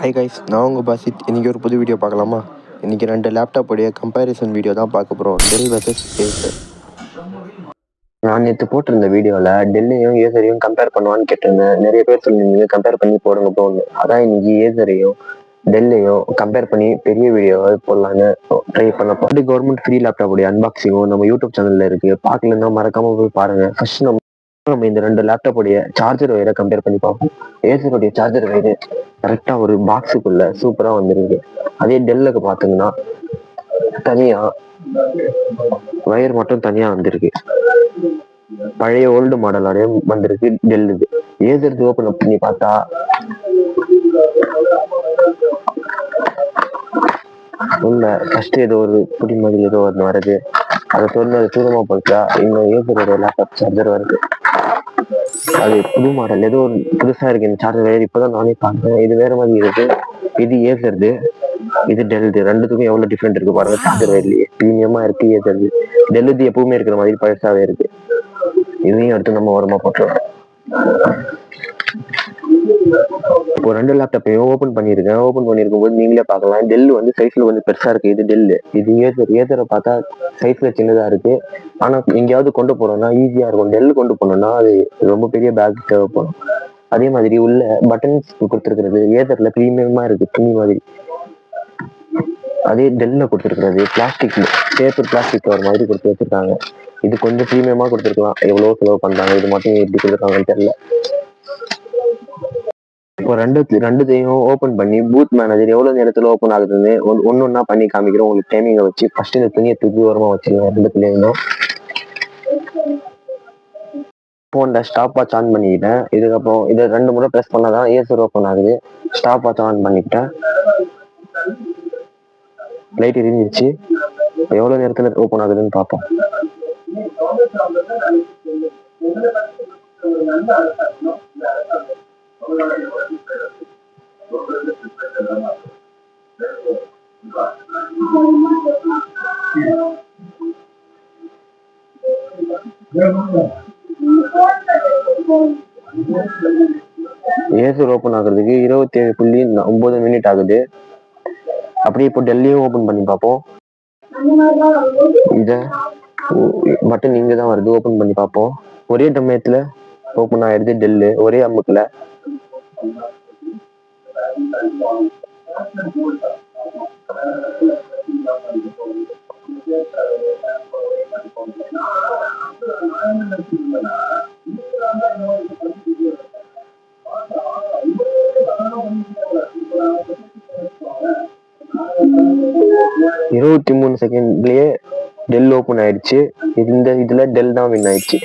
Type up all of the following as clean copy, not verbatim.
Hi guys, நான் உங்கள் பாசித். இன்றைக்கி ஒரு புது வீடியோ பார்க்கலாமா? இன்றைக்கி 2 லேப்டாப்புடைய கம்பேரிசன் வீடியோ தான் பார்க்க போகிறோம். Dell versus Acer. நான் நேற்று போட்டிருந்த வீடியோவில் டெல்லையும் ஏசரையும் கம்பேர் பண்ணுவான்னு கேட்டிருந்தேன். நிறைய பேர் சொல்லியிருந்தீங்க கம்பேர் பண்ணி போடுங்க போகணும். அதான் இன்றைக்கி ஏசரையும் டெல்லையும் கம்பேர் பண்ணி பெரிய வீடியோவை போடலான்னு ட்ரை பண்ணப்போ கவர்மெண்ட் ஃப்ரீ லேப்டாப்புடைய அன்பாக்சிங்கும் நம்ம யூடியூப் சேனலில் இருக்குது. பார்க்கலன்னா மறக்காமல் போய் பாருங்கள். ஃபர்ஸ்ட் நம்ம இந்த 2 லேப்டாப்புடைய சார்ஜர் வயரை கம்பேர் பண்ணி பார்ப்போம். ஏசருடைய சார்ஜர் வயரு கரெக்டாக ஒரு பாக்ஸுக்குள்ள சூப்பராக வந்துருக்கு. அதே டெல்லுக்கு பார்த்தீங்கன்னா தனியாக வயர் மட்டும் தனியாக வந்திருக்கு. பழைய ஓல்டு மாடலோடய வந்திருக்கு டெல்லுக்கு. ஏசருக்கு ஓப்பன் பண்ணி பார்த்தா உள்ள ஃபர்ஸ்ட் ஏதோ ஒரு புடி மாதிரி ஏதோ ஒன்று வருது. அதை சொன்னது தூரமாக போச்சா இன்னும் ஏசருடைய லேப்டாப் சார்ஜர் வருது. அது புது மாடல் ஏதோ ஒரு புதுசா இருக்கு. இந்த சார்ஜர் வயர் இப்போதான் நானே பார்த்தேன். இது வேற மாதிரி இருக்கு. இது ஏசருது, இது டெல்லுது. ரெண்டுத்துக்கும் எவ்வளவு டிஃப்ரெண்ட் இருக்கு பாருங்க. சார்ஜர் வயர்லயே ப்ரீமியமா இருக்கு ஏசருது. டெல்லுது எப்பவுமே இருக்கிற மாதிரி பழசாவே இருக்கு. இதையும் எடுத்து நம்ம ஓரமா போட்டுருவோம். இப்போ 2 லேப்டாப்பையும் ஓப்பன் பண்ணியிருக்கேன். ஓப்பன் பண்ணியிருக்கும் போது நீங்களே பார்க்கலாம். டெல் வந்து சைஸ்ல கொஞ்சம் பெருசா இருக்கு. இது டெல்லு. இது ஏசரை பார்த்தா சைஸ்ல சின்னதா இருக்கு. ஆனா எங்கேயாவது கொண்டு போனோம்னா ஈஸியா இருக்கும். டெல் கொண்டு போனோம்னா அது ரொம்ப பெரிய பேக் தேவைப்படும். அதே மாதிரி உள்ள பட்டன்ஸ் கொடுத்துருக்கிறது ஏசர்ல ப்ரீமியமா இருக்கு, துணி மாதிரி. அதே டெல்ல கொடுத்துருக்கிறது பிளாஸ்டிக் பேப்பர் பிளாஸ்டிக் கவர் மாதிரி கொடுத்து வச்சிருக்காங்க. இது கொஞ்சம் ப்ரீமியமா கொடுத்துருக்கலாம். எவ்வளவு செலவு பண்றாங்க, இது மட்டும் எப்படி கொடுத்துருக்காங்கன்னு தெரியல. இப்போ ரெண்டுத்தையும் ஓப்பன் பண்ணி பூத் மேனேஜர் எவ்வளவு நேரத்துல ஓப்பன் ஆகுதுன்னு ஒன்னொன்னா பண்ணி காமிக்கிறோம். உங்களுக்கு டைமிங்கை வச்சு ஃபர்ஸ்ட் இந்த துணியை தூக்கி ஓரமா வச்சிருக்கேன். ரெண்டுத்துலயும் போன்ல ஸ்டாப் வாட்ச் ஆன் பண்ணிக்கிட்டேன். இதுக்கப்புறம் இதை 2 முறை ப்ரெஸ் பண்ணாதான் ஏசர் ஓப்பன் ஆகுது. ஸ்டாப் வாட்ச் ஆன் பண்ணிக்கிட்டேன். லைட் எரிஞ்சிருச்சு. எவ்வளவு நேரத்துல ஓப்பன் ஆகுதுன்னு பார்ப்போம். ஏசர் ஓப்பன் ஆகுறதுக்கு 27.9 மினிட் ஆகுது. அப்படியே இப்போ டெல்லையும் ஓப்பன் பண்ணி பார்ப்போம். இத பட்டன் இங்க தான் வருது. ஓப்பன் பண்ணி பார்ப்போம். ஒரே சமயத்துல ஓப்பன் ஆயிடுது டெல்லு, ஒரே அமுக்குல. இருபத்தி 3 செகண்ட்லயே டெல் ஓப்பன் ஆயிடுச்சு. இதுல டெல் தான் வின் ஆயிடுச்சு.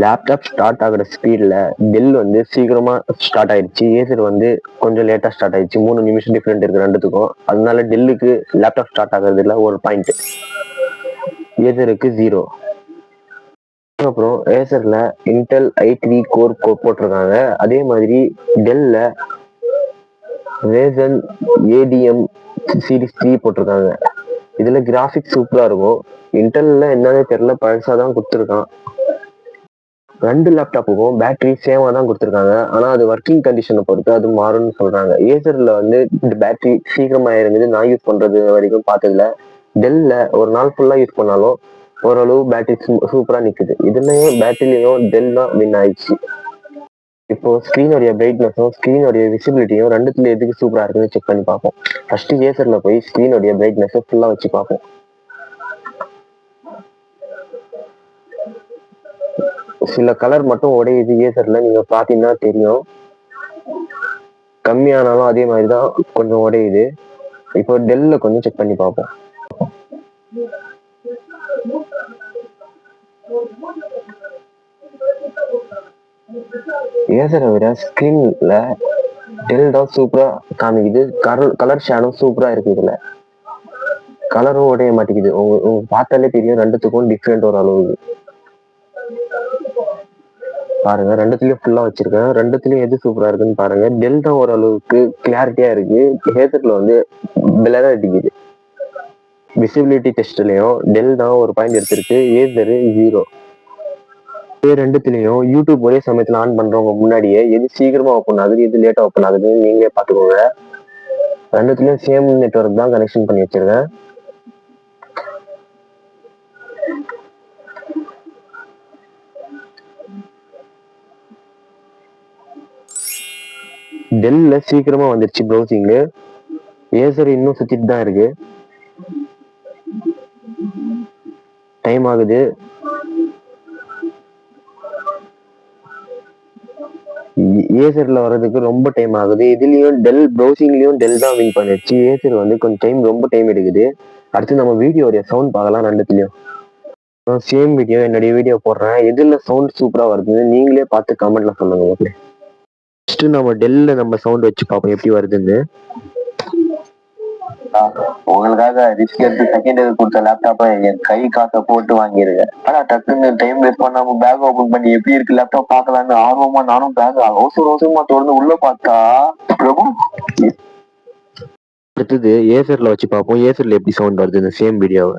லேப்டாப் ஸ்டார்ட் ஆகுற ஸ்பீட்ல டெல் வந்து சீக்கிரமா ஸ்டார்ட் ஆயிடுச்சு. ஏசர் வந்து கொஞ்சம் லேட்டா ஸ்டார்ட் ஆயிடுச்சு. 3 நிமிஷம் டிஃபரெண்ட் இருக்கு ரெண்டுத்துக்கும். அதனால டெல்லுக்கு லேப்டாப் ஸ்டார்ட் ஆகுறதுல 1 பாயிண்ட், ஏசருக்கு 0. அப்புறம் ஏசர்ல இன்டெல் i3 கோர் போட்டிருக்காங்க. அதே மாதிரி டெல்ல ரேசன் ADM சீரிஸ் 3 போட்டிருக்காங்க. இதுல கிராஃபிக்ஸ் சூப்பரா இருக்கும். இன்டெல்ல என்னன்னே தெரியல, பழசாதான் கொடுத்துருக்கான். 2 லேப்டாப்புக்கும் பேட்டரி சேமா தான் கொடுத்துருக்காங்க. ஆனா அது ஒர்க்கிங் கண்டிஷனை பொறுத்து அது மாறும்னு சொல்றாங்க. ஏசர்ல வந்து இந்த பேட்டரி சீக்கிரமா இறங்குது. நான் யூஸ் பண்றது வரைக்கும் பார்த்ததுல. டெல்ல ஒரு நாள் ஃபுல்லா யூஸ் பண்ணாலும் ஓரளவு பேட்டரி சூப்பரா நிக்குது. இதுலயும் பேட்டரிலையும் டெல் தான் வின் ஆயிடுச்சு. இப்போ ஸ்கிரீனோடைய பிரைட்னஸும் ஸ்கிரீனோடைய விசிபிலிட்டியும் ரெண்டுத்துல எதுக்கு சூப்பரா இருக்குன்னு செக் பண்ணி பார்ப்போம். ஃபர்ஸ்ட் ஏசர்ல போய் ஸ்கிரீனோடைய பிரைட்னஸை ஃபுல்லா வச்சு பார்ப்போம். சில கலர் மட்டும் உடையுது ஏசர்ல, நீங்க பாத்தீங்கன்னா தெரியும். கம்மியானாலும் அதே மாதிரிதான் கொஞ்சம் உடையுது. இப்போ டெல்ல கொஞ்சம் செக் பண்ணி பார்ப்போம். ஏசரை விட ஸ்கிரீன்ல டெல் தான் சூப்பரா காமிக்குது. கலர் ஷேடும் சூப்பரா இருக்கு. இதுல கலரும் உடைய மாட்டேங்குது. உங்களுக்கு பார்த்தாலே தெரியும் ரெண்டுத்துக்கும் டிஃப்ரெண்ட் ஒரு அளவு பாருங்க. ரெண்டுத்துலயும் ஃபுல்லா வச்சிருக்கேன். ரெண்டுத்துலயும் எது சூப்பரா இருக்குன்னு பாருங்க. டெல் தான் ஓரளவுக்கு கிளாரிட்டியா இருக்கு. ஏசர்ல வந்து பிளரா அடிக்குது. விசிபிலிட்டி டெஸ்ட்லயும் டெல் தான் 1 பாயிண்ட் எடுத்திருக்கு. ஏசர் 0. ரெண்டுத்துலயும் யூடியூப் ஒரே சமயத்துல ஆன் பண்றவங்க முன்னாடியே எது சீக்கிரமா ஓப்பன் ஆகுது எது லேட்டா ஓப்பன் ஆகுதுன்னு நீங்களே பாத்துக்கோங்க. ரெண்டுத்துலயும் சேம் நெட்வொர்க் தான் கனெக்ஷன் பண்ணி வச்சிருக்கேன். டெல்ல சீக்கிரமா வந்துருச்சு ப்ரௌசிங். ஏசர் இன்னும் சுத்திட்டு தான் இருக்கு. டைம் ஆகுது. ஏசர்ல வர்றதுக்கு ரொம்ப டைம் ஆகுது. இதுலயும் டெல் ப்ரௌசிங்லயும் டெல் தான் வின் பண்ணிடுச்சு. ஏசர் வந்து கொஞ்சம் டைம் ரொம்ப டைம் எடுக்குது. அடுத்து நம்ம வீடியோடைய சவுண்ட் பார்க்கலாம். ரெண்டுத்துலயும் சேம் வீடியோ என்னுடைய வீடியோ போடுறேன். எதுல சவுண்ட் சூப்பரா வருதுன்னு நீங்களே பார்த்து கமெண்ட்ல சொல்லுங்க. ஓகே, ஃபர்ஸ்ட் நம்ம டெல்ல நம்ம சவுண்ட் வச்சு பார்ப்போம் எப்படி வருதுன்னு. உங்களுக்காக ரிஸ்க் எடுத்து செகண்ட் இயர் கொடுத்த லேப்டாப்பை என் கை காசை போட்டு வாங்கியிருக்கேன். ஆனா டக்குன்னு டைம் வேஸ்ட் பண்ணாம பேக் ஓபன் பண்ணி எப்படி இருக்கு லேப்டாப் பார்க்கலான்னு ஆர்வமா நானும் பேக் அவசரமா திறந்து உள்ள பார்த்தா பிரபு. அடுத்தது ஏசர்ல வச்சு பார்ப்போம் ஏசர்ல எப்படி சவுண்ட் வருது இந்த சேம் வீடியோவை.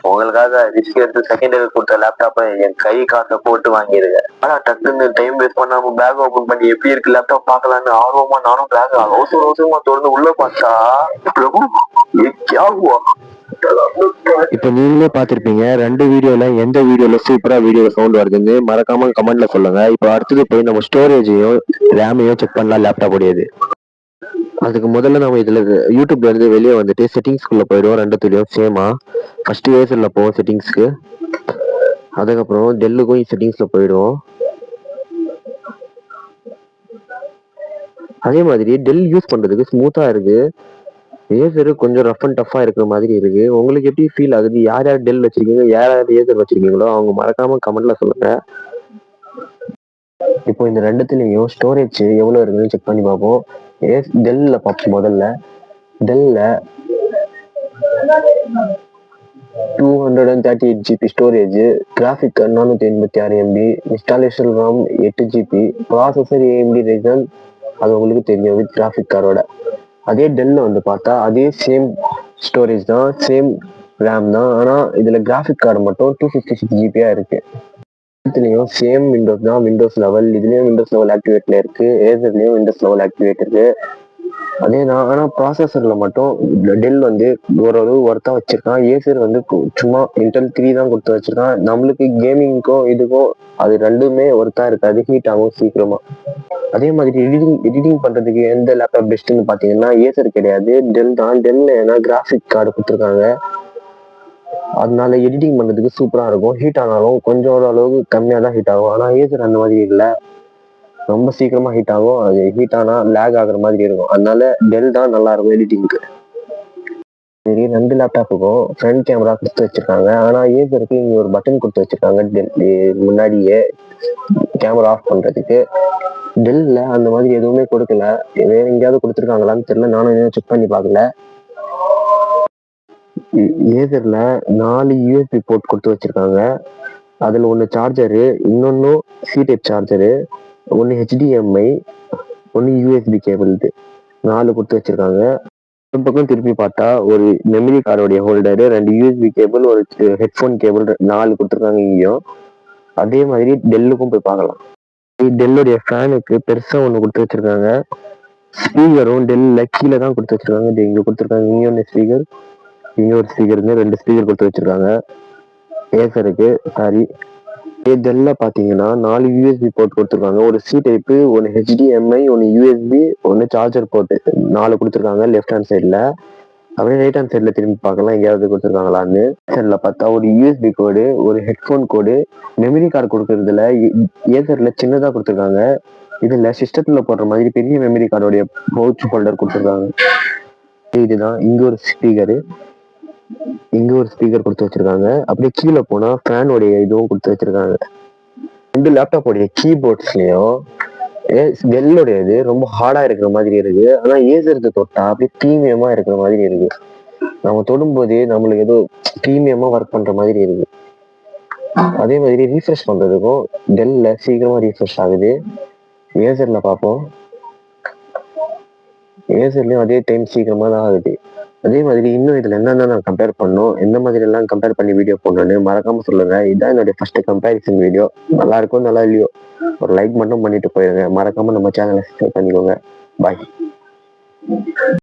உங்களுக்காக ரிஸ்க் எடுத்து செகண்ட் இயர் கொடுத்த லேப்டாப்பை என் கை காசை போட்டு வாங்கியிருக்கேன். ஆனா டக்குன்னு டைம் வேஸ்ட் பண்ணாம பேக் ஓபன் பண்ணி எப்படி இருக்கு லேப்டாப் பார்க்கலான்னு ஆர்வமா நானும் பேக் அவசரமா திறந்து உள்ள பார்த்தா பிரபு இப்ப நீங்களே பாத்திருப்பீங்க ரெண்டு வீடியோல எந்த வீடியோல சூப்பரா வீடியோ சவுண்ட் வருதுன்னு மறக்காம கமெண்ட்ல சொல்லுங்க. இப்ப அடுத்தது போய் நம்ம ஸ்டோரேஜையும் ரேமையும் செக் பண்ணலாம் லேப்டாப் உடையது. அதுக்கு முதல்ல நம்ம இதுல யூடியூப்ல இருந்து வெளியே வந்துட்டு செட்டிங்ஸ்குள்ள போயிடுவோம். ரெண்டுத்துலயும் சேமா ஃபர்ஸ்ட் ஏசர்ல போவோம் செட்டிங்ஸ்க்கு. அதுக்கப்புறம் டெல்லுக்கும் செட்டிங்ஸ்ல போயிடுவோம். அதே மாதிரி டெல் யூஸ் பண்றதுக்கு ஸ்மூத்தா இருக்கு. ஏசர் கொஞ்சம் ரஃப் அண்ட் டஃபா இருக்கிற மாதிரி இருக்கு. உங்களுக்கு எப்படி ஃபீல் ஆகுது? யார் யார் டெல் வச்சிருக்கீங்க, யார் யார் ஏசர் வச்சிருக்கீங்களோ அவங்க மறக்காம கமெண்ட்ல சொல்லுங்க. இப்போ இந்த ரெண்டுத்துலயும் ஸ்டோரேஜ் எவ்வளவு இருக்குன்னு செக் பண்ணி பார்ப்போம். டெல்ல பார்ப்போம். முதல்ல டெல்ல 238 GB storage, graphic 486 MB, installation Ram 8 GB, processor AMD Ryzen, அது உங்களுக்கு தெரியும் வித் கிராஃபிக் கார்டோட. அதே டெல்ல வந்து பார்த்தா அதே சேம் ஸ்டோரேஜ் தான், சேம் ரேம் தான். ஆனா இதுல கிராஃபிக் கார்டு மட்டும் 256 GB இருக்கு. இதுலயும் சேம் விண்டோஸ் தான், விண்டோஸ் லெவல். இதுலயும் விண்டோஸ் லெவல் ஆக்டிவேட்ல இருக்கு. ஏசர்லயும் விண்டோஸ் லெவல் ஆக்டிவேட் இருக்கு. அதே தான். ஆனா ப்ராசஸர்ல மட்டும் டெல் வந்து ஓரளவு ஒர்த்தா வச்சிருக்கான். ஏசர் வந்து சும்மா இன்டெல் 3 தான் கொடுத்து வச்சிருக்கான். நம்மளுக்கு கேமிங்க்கும் இதுக்கும் அது ரெண்டுமே ஒர்த்தா இருக்காது, ஹீட் ஆகும் சீக்கிரமா. அதே மாதிரி எடிட்டிங் பண்றதுக்கு எந்த லேப்டாப் பெஸ்ட்னு பாத்தீங்கன்னா ஏசர் கிடையாது, டெல் தான். டெல்ல ஏன்னா கிராஃபிக் கார்டு கொடுத்துருக்காங்க, அதனால எடிட்டிங் பண்றதுக்கு சூப்பரா இருக்கும். ஹீட் ஆனாலும் கொஞ்சம் அளவுக்கு கம்மியா தான் ஹீட் ஆகும். ஆனா ஏசர் அந்த மாதிரி இல்லை, ரொம்ப சீக்கிரமா ஹீட் ஆகும். அது ஹீட் ஆனா லேக் ஆகுற மாதிரி இருக்கும். அதனால டெல் தான் நல்லா இருக்கும் எடிட்டிங்க்கு. சரி, ரெண்டு லேப்டாப்புக்கும் ஃப்ரண்ட் கேமரா கொடுத்து வச்சிருக்காங்க. ஆனா ஏசருக்கு இங்க ஒரு பட்டன் கொடுத்து வச்சிருக்காங்க முன்னாடியே கேமரா ஆஃப் பண்றதுக்கு. டெல்ல அந்த மாதிரி எதுவுமே கொடுக்கல. வேற எங்கேயாவது கொடுத்துருக்காங்களான்னு தெரியல, நானும் எதுவும் செக் பண்ணி பார்க்கல. ஏசர்ல 4 USB போர்ட் கொடுத்து வச்சிருக்காங்க. அதுல ஒன்னு சார்ஜரு, இன்னொன்னு சி டைப் சார்ஜரு, ஒன்னு HDMI, ஒன்னு USB கேபிள். 4 கொடுத்து வச்சிருக்காங்க. ஒரு பக்கம் திருப்பி பார்த்தா ஒரு மெமரி கார்டோடைய ஹோல்டரு, 2 USB கேபிள், ஒரு ஹெட்ஃபோன் கேபிள், 4 கொடுத்துருக்காங்க இங்கேயும். அதே மாதிரி டெல்லுக்கும் போய் பார்க்கலாம். டெல்லுடைய ஃபேனுக்கு பெருசா ஒண்ணு கொடுத்து வச்சிருக்காங்க. ஸ்பீக்கரும் டெல்ல கீழே தான் கொடுத்து வச்சிருக்காங்க. இங்க கொடுத்துருக்காங்க இங்க ஒன்று ஸ்பீக்கர், இங்க ஒரு ஸ்பீக்கருங்க, 2 ஸ்பீக்கர் கொடுத்து வச்சிருக்காங்க ஏசருக்கு. சாரி, டெல்ல பாத்தீங்கன்னா 4 USB போர்ட் கொடுத்துருக்காங்க. ஒரு சி டைப்பு, ஒன்னு HDMI, ஒன்னு USB, ஒன்னு சார்ஜர் போர்ட், 4 கொடுத்துருக்காங்க லெஃப்ட் ஹேண்ட் சைட்ல. அப்படியே ரைட் ஹேண்ட் சைட்ல திரும்பி பார்க்கலாம் எங்கேயாவது கொடுத்துருக்காங்களான்னு. சைட்ல பார்த்தா ஒரு USB கோடு, ஒரு ஹெட்ஃபோன் கோடு. மெமரி கார்டு கொடுக்கறதுல ஏசர்ல சின்னதா கொடுத்துருக்காங்க. இதுல சிஸ்டத்துல போடுற மாதிரி பெரிய மெமரி கார்டோடைய பவுச் ஹோல்டர் கொடுத்துருக்காங்க. இதுதான். இங்க ஒரு ஸ்பீக்கரு, இங்க ஒரு ஸ்பீக்கர் கொடுத்து வச்சிருக்காங்க. அப்படியே கீழே போனா ஃபேனோடைய இதுவும் கொடுத்து வச்சிருக்காங்க. ரெண்டு லேப்டாப்போடைய கீபோர்ட்ஸ்லயும் டெல்லோடையது ரொம்ப ஹார்டா இருக்கிற மாதிரி இருக்கு. ஆனா ஏசருக்கு தொட்டா அப்படியே ப்ரீமியமா இருக்கிற மாதிரி இருக்கு. நம்ம தொடும்போதே நம்மளுக்கு ஏதோ ப்ரீமியமா ஒர்க் பண்ற மாதிரி இருக்கு. அதே மாதிரி ரீஃப்ரெஷ் பண்றதுக்கும் டெல்ல சீக்கிரமா ரீஃப்ரெஷ் ஆகுது. ஏசர்ல பார்ப்போம். ஏசர்லயும் அதே டைம் சீக்கிரமா தான் ஆகுது. அதே மாதிரி இன்னும் இதில் என்னென்ன நான் கம்பேர் பண்ணணும், எந்த மாதிரி எல்லாம் கம்பேர் பண்ணி வீடியோ போடணும்னு மறக்காமல் சொல்லுங்கள். இதுதான் என்னுடைய ஃபஸ்ட்டு கம்பேரிசன் வீடியோ. நல்லா இருக்கோ நல்லா இல்லையோ ஒரு லைக் மட்டும் பண்ணிட்டு போயிடுங்க. மறக்காமல் நம்ம சேனலை சப்ஸ்கிரைப் பண்ணிக்கோங்க. பாய்.